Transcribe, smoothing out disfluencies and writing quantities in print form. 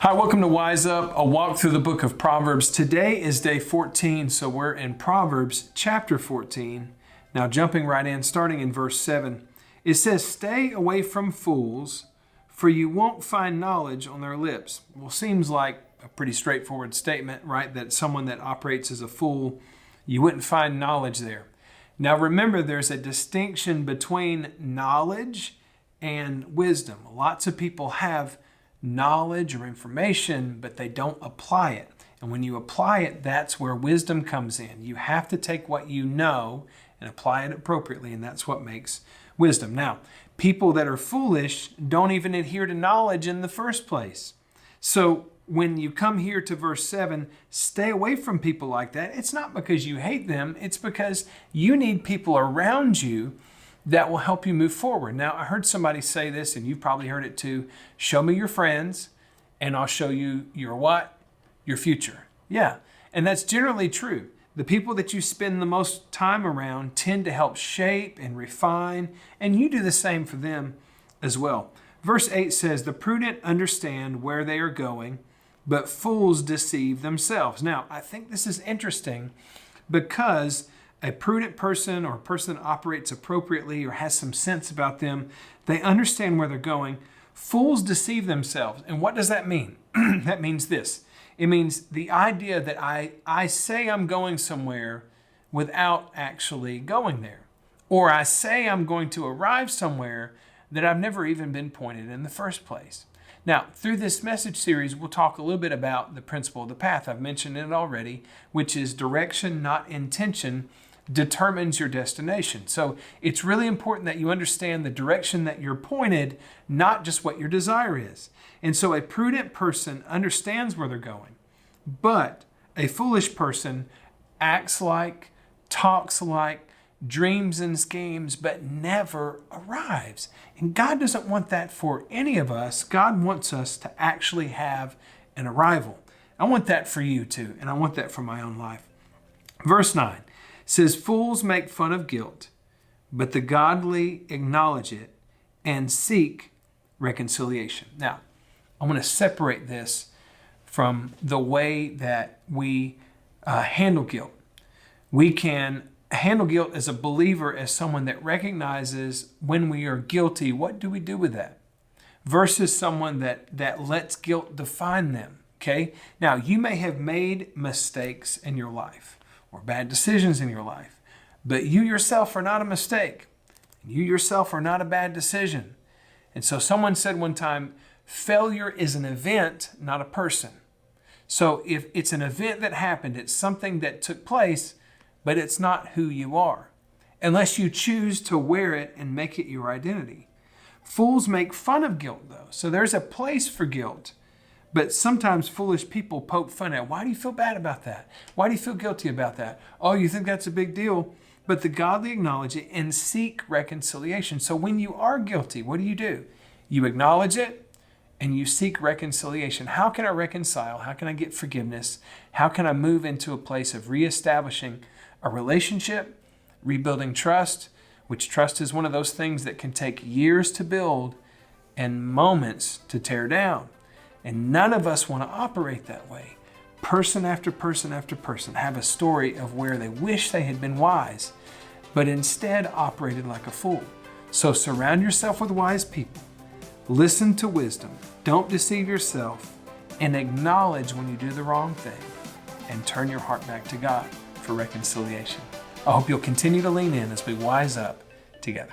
Hi, welcome to Wise Up, a walk through the book of Proverbs. Today is day 14, so we're in Proverbs chapter 14. Now jumping right in, starting in verse 7, it says, "Stay away from fools, for you won't find knowledge on their lips." Well, seems like a pretty straightforward statement, right? That someone that operates as a fool, you wouldn't find knowledge there. Now remember, there's a distinction between knowledge and wisdom. Lots of people have knowledge or information, but they don't apply it. And when you apply it, that's where wisdom comes in. You have to take what you know and apply it appropriately, and that's what makes wisdom. Now, people that are foolish don't even adhere to knowledge in the first place. So when you come here to verse 7, stay away from people like that. It's not because you hate them, it's because you need people around you that will help you move forward. Now, I heard somebody say this, and you've probably heard it too. Show me your friends, and I'll show you your what? Your future. Yeah, and that's generally true. The people that you spend the most time around tend to help shape and refine, and you do the same for them as well. Verse 8 says, "The prudent understand where they are going, but fools deceive themselves." Now, I think this is interesting because a prudent person or a person that operates appropriately or has some sense about them, they understand where they're going. Fools deceive themselves. And what does that mean? That means this. It means the idea that I say I'm going somewhere without actually going there. Or I say I'm going to arrive somewhere that I've never even been pointed in the first place. Now, through this message series, we'll talk a little bit about the principle of the path. I've mentioned it already, which is direction, not intention, determines your destination. So it's really important that you understand the direction that you're pointed, not just what your desire is. And so a prudent person understands where they're going, but a foolish person acts like, talks like, dreams and schemes, but never arrives. And God doesn't want that for any of us. God wants us to actually have an arrival. I want that for you too, and I want that for my own life. Verse 9 says, "Fools make fun of guilt, but the godly acknowledge it and seek reconciliation." Now, I want to separate this from the way that we handle guilt. We can handle guilt as a believer, as someone that recognizes when we are guilty, what do we do with that? Versus someone that lets guilt define them, okay? Now, you may have made mistakes in your life or bad decisions in your life, but you yourself are not a mistake. You yourself are not a bad decision. And so someone said one time, failure is an event, not a person. So if it's an event that happened, it's something that took place, but it's not who you are, unless you choose to wear it and make it your identity. Fools make fun of guilt, though. So there's a place for guilt. But sometimes foolish people poke fun at, why do you feel bad about that? Why do you feel guilty about that? Oh, you think that's a big deal? But the godly acknowledge it and seek reconciliation. So when you are guilty, what do? You acknowledge it and you seek reconciliation. How can I reconcile? How can I get forgiveness? How can I move into a place of reestablishing a relationship, rebuilding trust, which trust is one of those things that can take years to build and moments to tear down. And none of us want to operate that way. Person after person after person have a story of where they wish they had been wise, but instead operated like a fool. So surround yourself with wise people. Listen to wisdom. Don't deceive yourself, and acknowledge when you do the wrong thing, and turn your heart back to God for reconciliation. I hope you'll continue to lean in as we wise up together.